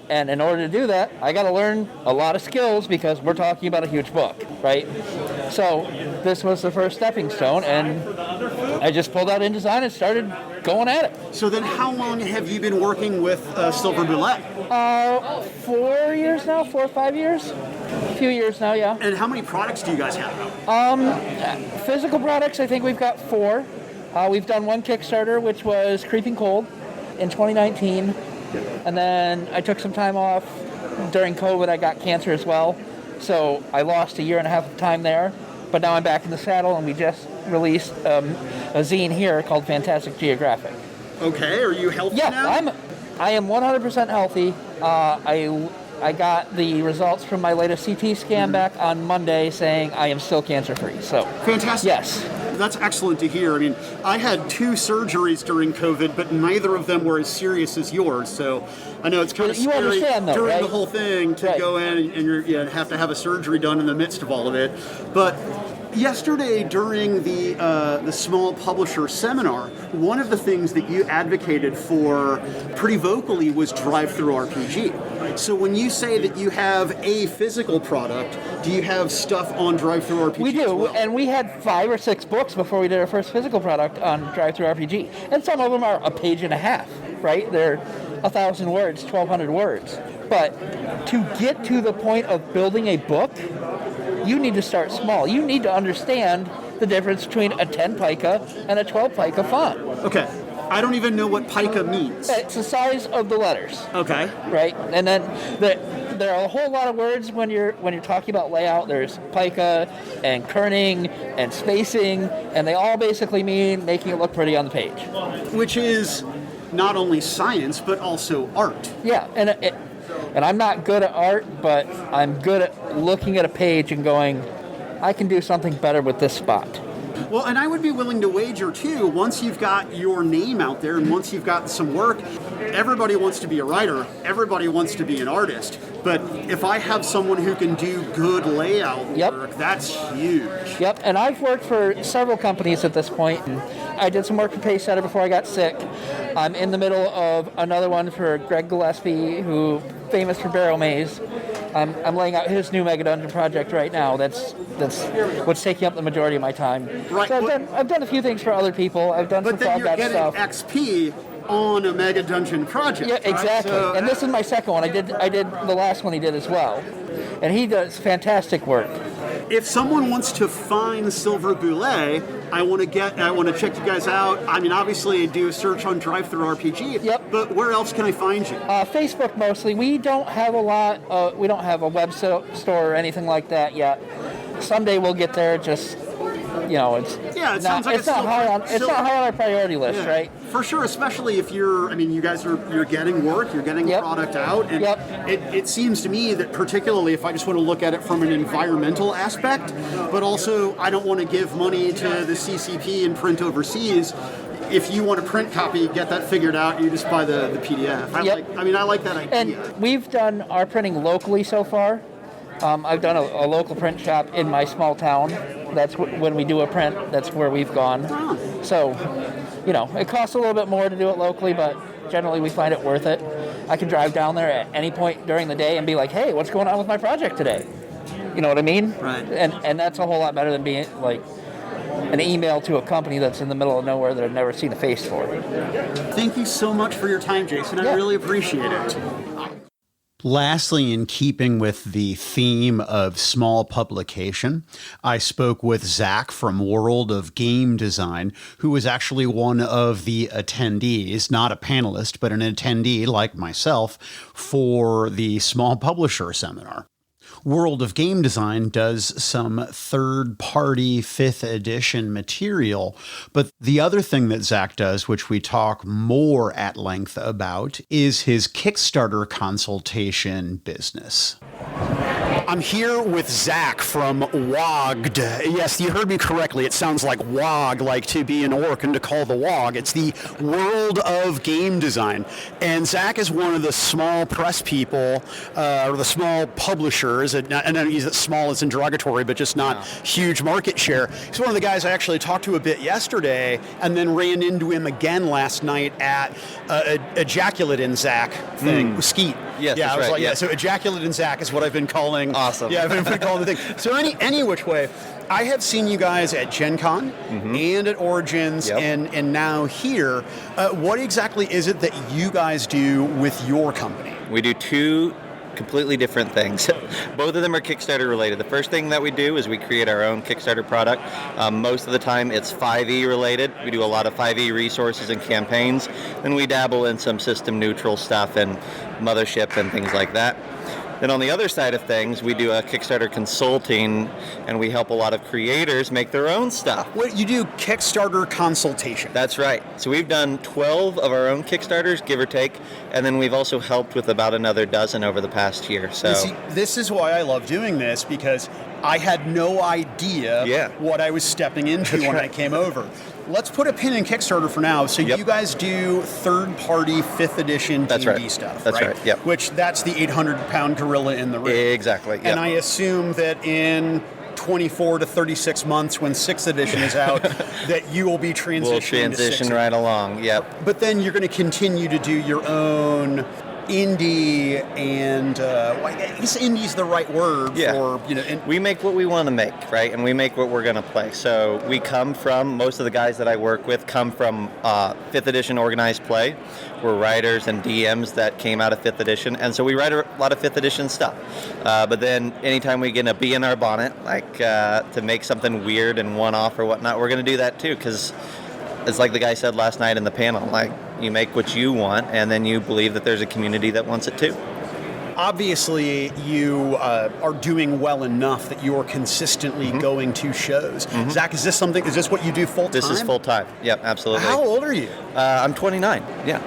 And in order to do that, I got to learn a lot of skills because we're talking about a huge book, right? So this was the first stepping stone, and I just pulled out InDesign and started going at it.
So then how long have you been working with Silver Bullet?
4 years now, 4 or 5 years. A few years now, yeah.
And how many products do you guys have?
Physical products, I think we've got 4. We've done one Kickstarter, which was Creeping Cold in 2019. And then I took some time off. During COVID, I got cancer as well. So I lost 1.5 years of time there. But now I'm back in the saddle, and we just released a zine here called Fantastic Geographic.
Okay, are you healthy
yeah,
now?
I am 100% healthy. I got the results from my latest CT scan back on Monday saying I am still cancer-free. So
fantastic.
Yes.
That's excellent to hear. I mean, I had 2 surgeries during COVID, but neither of them were as serious as yours. So I know it's kind of scary during the whole thing to go in and you have to have a surgery done in the midst of all of it. But yesterday during the small publisher seminar, one of the things that you advocated for pretty vocally was drive-through RPG. So when you say that you have a physical product, do you have stuff on drive-through RPG?
We do,
as well?
and we had 5 or 6 books before we did our first physical product on drive-through RPG, and some of them are a page and a half, right? They're 1,000 words, 1,200 words. But to get to the point of building a book, you need to start small. You need to understand the difference between a 10 pica and a 12 pica font.
Okay. I don't even know what pica means.
It's the size of the letters.
Okay.
Right? And then there are a whole lot of words when you're talking about layout. There's pica and kerning and spacing, and they all basically mean making it look pretty on the page.
Which is not only science, but also art.
Yeah, and I'm not good at art, but I'm good at looking at a page and going, I can do something better with this spot.
Well, and I would be willing to wager, too, once you've got your name out there and once you've got some work, everybody wants to be a writer, everybody wants to be an artist. But if I have someone who can do good layout work, that's huge.
Yep, and I've worked for several companies at this point. I did some work for Pacesetter before I got sick. I'm in the middle of another one for Greg Gillespie, who famous for Barrel Maze. I'm laying out his new Mega Dungeon project right now. That's what's taking up the majority of my time.
Right.
So I've done a few things for other people. I've done some Frog Guide stuff.
But then you're getting XP on a Mega Dungeon project.
Yeah, exactly.
Right? So,
and this is my second one. I did the last one he did as well, and he does fantastic work.
If someone wants to find Silver Bullet, I want to check you guys out. I mean, obviously, do a search on Drive-Thru RPG.
Yep.
But where else can I find you?
Facebook mostly. We don't have a lot. We don't have a web store or anything like that yet. Someday we'll get there. Just it's not high on our priority list, right?
For sure, especially if you guys you're getting work, you're getting product out, and it seems to me that particularly if I just want to look at it from an environmental aspect, but also I don't want to give money to the CCP and print overseas. If you want a print copy, get that figured out. You just buy the PDF. I like that idea.
And we've done our printing locally so far. I've done a local print shop in my small town. That's when we do a print, that's where we've gone.
Oh.
So, it costs a little bit more to do it locally, but generally we find it worth it. I can drive down there at any point during the day and be like, hey, what's going on with my project today? You know what I mean?
Right.
And that's a whole lot better than being like an email to a company that's in the middle of nowhere that I've never seen a face for.
Thank you so much for your time, Jason. I really appreciate it. Lastly, in keeping with the theme of small publication, I spoke with Zach from World of Game Design, who was actually one of the attendees, not a panelist, but an attendee like myself, for the Small Publisher Seminar. World of Game Design does some third-party 5th edition material, but the other thing that Zach does, which we talk more at length about, is his Kickstarter consultation business. I'm here with Zach from WOGD. Yes, you heard me correctly. It sounds like WOG, like to be an orc and to call the WOG. It's the World of Game Design. And Zach is one of the small press people, or the small publishers, and I don't use it small as in derogatory, but just not huge market share. He's one of the guys I actually talked to a bit yesterday, and then ran into him again last night at Ejaculate in Zach thing, Skeet.
Yes,
yeah,
that's
I was
right,
like,
yeah.
so Ejaculate in Zach is what I've been calling.
Awesome.
Yeah, I've been calling the thing. So any which way, I have seen you guys at Gen Con and at Origins and now here. What exactly is it that you guys do with your company?
We do two completely different things. Both of them are Kickstarter related. The first thing that we do is we create our own Kickstarter product. Most of the time it's 5e related. We do a lot of 5e resources and campaigns. Then we dabble in some system neutral stuff and mothership and things like that. Then on the other side of things, we do a Kickstarter consulting, and we help a lot of creators make their own stuff.
What you do, Kickstarter consultation?
That's right. So we've done 12 of our own Kickstarters, give or take, and then we've also helped with about another dozen over the past year. So
see, this is why I love doing this, because I had no idea what I was stepping into when I came over. Let's put a pin in Kickstarter for now. So you guys do third-party 5th edition D&D stuff,
That's right. Yep.
Which that's the 800-pound gorilla in the room.
Exactly. Yep.
And I assume that in 24 to 36 months, when 6th edition is out, that you will be transitioning
We'll transition right along. Yep.
But then you're going to continue to do your own indie and I guess indie's the right word for, you know.
We make what we want to make, right? And we make what we're going to play. So we come from, most of the guys that I work with come from 5th edition organized play. We're writers and DMs that came out of 5th edition. And so we write a lot of 5th edition stuff. But then anytime we get a bee in our bonnet, like to make something weird and one-off or whatnot, we're going to do that too, because it's like the guy said last night in the panel, like, you make what you want, and then you believe that there's a community that wants it too.
Obviously, you are doing well enough that you're consistently going to shows. Zach, is this what you do full time?
This is full time. Yep, absolutely.
How old are you?
I'm 29. Yeah.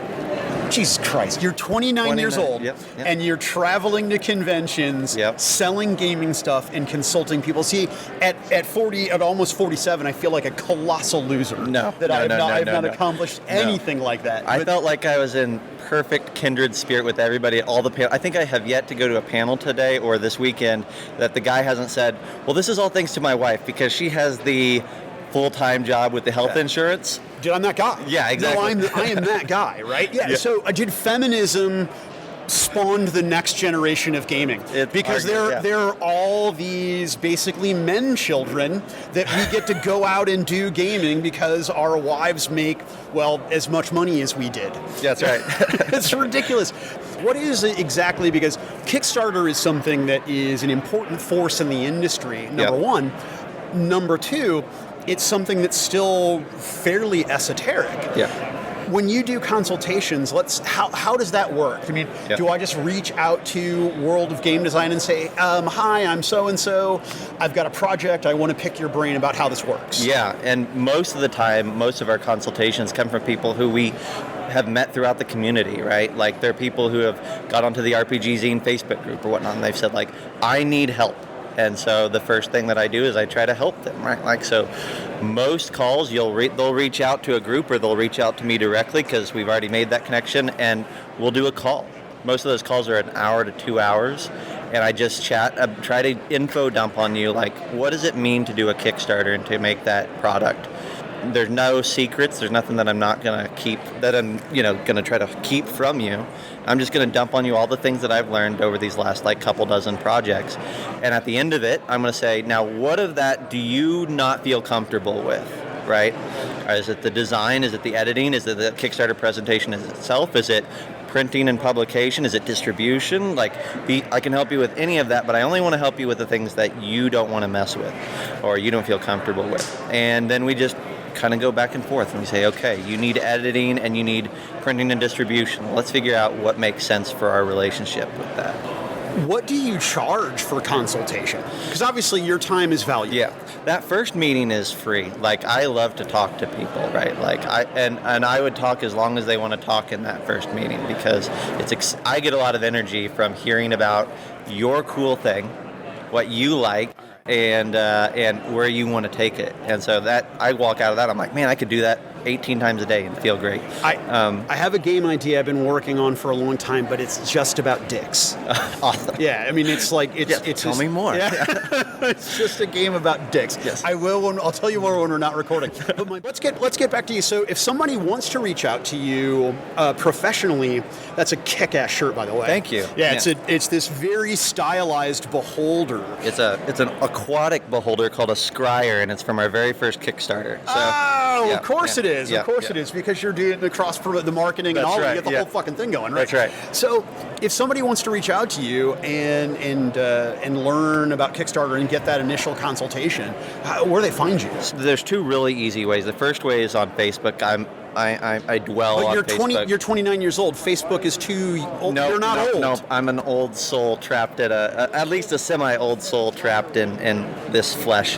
Jesus Christ, you're 29 years old, and you're traveling to conventions, selling gaming stuff, and consulting people. See, at 40, at almost 47, I feel like a colossal loser. I've not accomplished anything like that.
I felt like I was in perfect kindred spirit with everybody at all the panels. I think I have yet to go to a panel today or this weekend that the guy hasn't said, well, this is all thanks to my wife, because she has the full-time job with the health insurance.
Dude, I'm that guy.
Yeah, exactly.
No, I am that guy, right? Yeah. So did feminism spawned the next generation of gaming? Because there are all these basically men children that we get to go out and do gaming because our wives make, well, as much money as we did.
That's right.
It's ridiculous. What is it exactly? Because Kickstarter is something that is an important force in the industry, number one. Number two, it's something that's still fairly esoteric.
Yeah.
When you do consultations, how does that work? I mean, do I just reach out to World of Game Design and say, hi, I'm so-and-so, I've got a project, I want to pick your brain about how this works?
Yeah, and most of the time, most of our consultations come from people who we have met throughout the community, right? Like, they're people who have got onto the RPG Zine Facebook group or whatnot, and they've said, like, I need help. And so the first thing that I do is I try to help them, right? Like, so most calls, they'll reach out to a group or they'll reach out to me directly because we've already made that connection, and we'll do a call. Most of those calls are an hour to 2 hours, and I just chat, try to info dump on you, like, what does it mean to do a Kickstarter and to make that product? There's no secrets. There's nothing that I'm not going to keep, that I'm, going to try to keep from you. I'm just going to dump on you all the things that I've learned over these last, couple dozen projects. And at the end of it, I'm going to say, now, what of that do you not feel comfortable with, right? Or is it the design? Is it the editing? Is it the Kickstarter presentation itself? Is it printing and publication? Is it distribution? I can help you with any of that, but I only want to help you with the things that you don't want to mess with or you don't feel comfortable with. And then we just kind of go back and forth and we say, okay, you need editing and you need printing and distribution. Let's figure out what makes sense for our relationship with that.
What do you charge for consultation? Because obviously your time is valuable.
Yeah, that first meeting is free. I love to talk to people, right? I would talk as long as they want to talk in that first meeting because I get a lot of energy from hearing about your cool thing, what you like, and where you want to take it. And so that I walk out of that, I'm like, man, I could do that 18 times a day and feel great.
I have a game idea I've been working on for a long time, but it's just about dicks.
Awesome.
Yeah, I mean, it's
tell me more.
Yeah. It's just a game about dicks.
Yes.
I'll tell you more when we're not recording. But let's get back to you. So if somebody wants to reach out to you professionally, that's a kick-ass shirt, by the way.
Thank you.
Yeah, it's this very stylized beholder.
It's an aquatic beholder called a scryer, and it's from our very first Kickstarter. So,
of course it is. Of course it is, because you're doing the cross-promote, the marketing, and all that. You get the whole fucking thing going, right?
That's right.
So if somebody wants to reach out to you and learn about Kickstarter and get that initial consultation, where do they find you?
So there's two really easy ways. The first way is on Facebook. I dwell on Facebook.
You're 29 years old. Facebook is too old.
No,
you're not old.
No, I'm an old soul trapped at least a semi-old soul trapped in this flesh.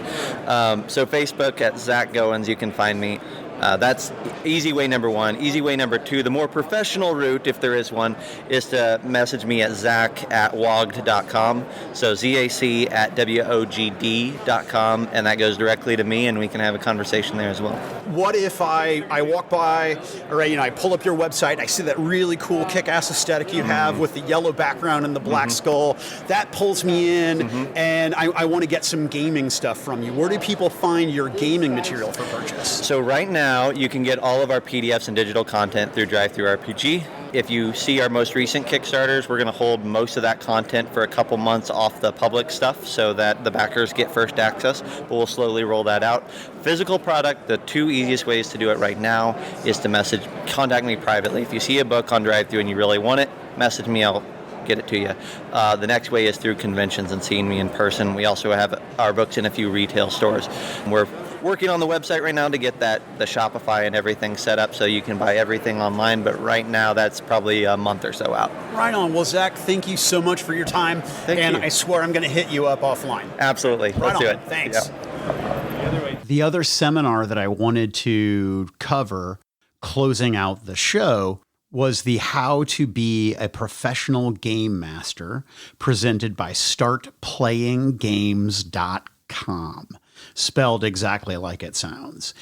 So Facebook at Zach Goins, you can find me. That's easy way number one. Easy way number two, the more professional route, if there is one, is to message me at zach@wogd.com. So ZAC@WOGD.com, and that goes directly to me, and we can have a conversation there as well.
What if I walk by, or I pull up your website, I see that really cool kick-ass aesthetic you have with the yellow background and the black skull. That pulls me in, and I want to get some gaming stuff from you. Where do people find your gaming material for purchase?
So right now, you can get all of our PDFs and digital content through DriveThruRPG. If you see our most recent Kickstarters, we're going to hold most of that content for a couple months off the public stuff so that the backers get first access, but we'll slowly roll that out. Physical product, the two easiest ways to do it right now is to contact me privately. If you see a book on DriveThru and you really want it, message me, I'll get it to you. The next way is through conventions and seeing me in person. We also have our books in a few retail stores. We're working on the website right now to get the Shopify and everything set up so you can buy everything online, but right now that's probably a month or so out.
Right on. Well, Zach, thank you so much for your time.
Thank you.
I swear I'm going to hit you up offline.
Absolutely. Let's do it.
Thanks.
Yeah.
The other seminar that I wanted to cover, closing out the show, was the How to Be a Professional Game Master, presented by StartPlayingGames.com. Spelled exactly like it sounds.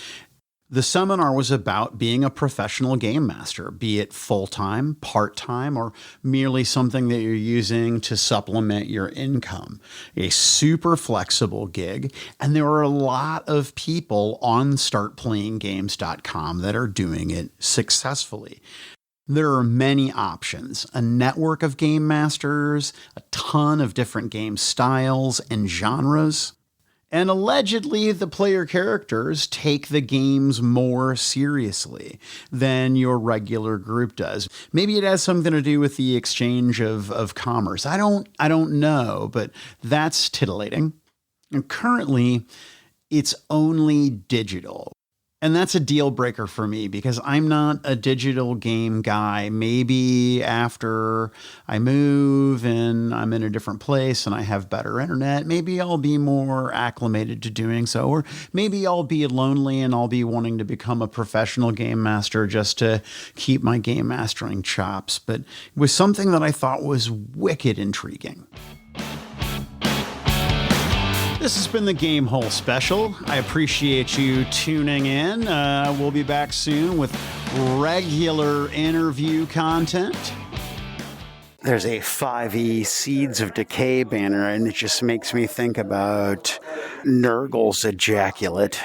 The seminar was about being a professional game master, be it full-time, part-time, or merely something that you're using to supplement your income. A super flexible gig, and there are a lot of people on StartPlayingGames.com that are doing it successfully. There are many options, a network of game masters, a ton of different game styles and genres. And allegedly, the player characters take the games more seriously than your regular group does. Maybe it has something to do with the exchange of commerce. I don't know, but that's titillating. And currently, it's only digital. And that's a deal breaker for me because I'm not a digital game guy. Maybe after I move and I'm in a different place and I have better internet, maybe I'll be more acclimated to doing so. Or maybe I'll be lonely and I'll be wanting to become a professional game master just to keep my game mastering chops. But it was something that I thought was wicked intriguing. This has been the GameHole Special. I appreciate you tuning in. We'll be back soon with regular interview content. There's a 5e Seeds of Decay banner, and it just makes me think about Nurgle's ejaculate.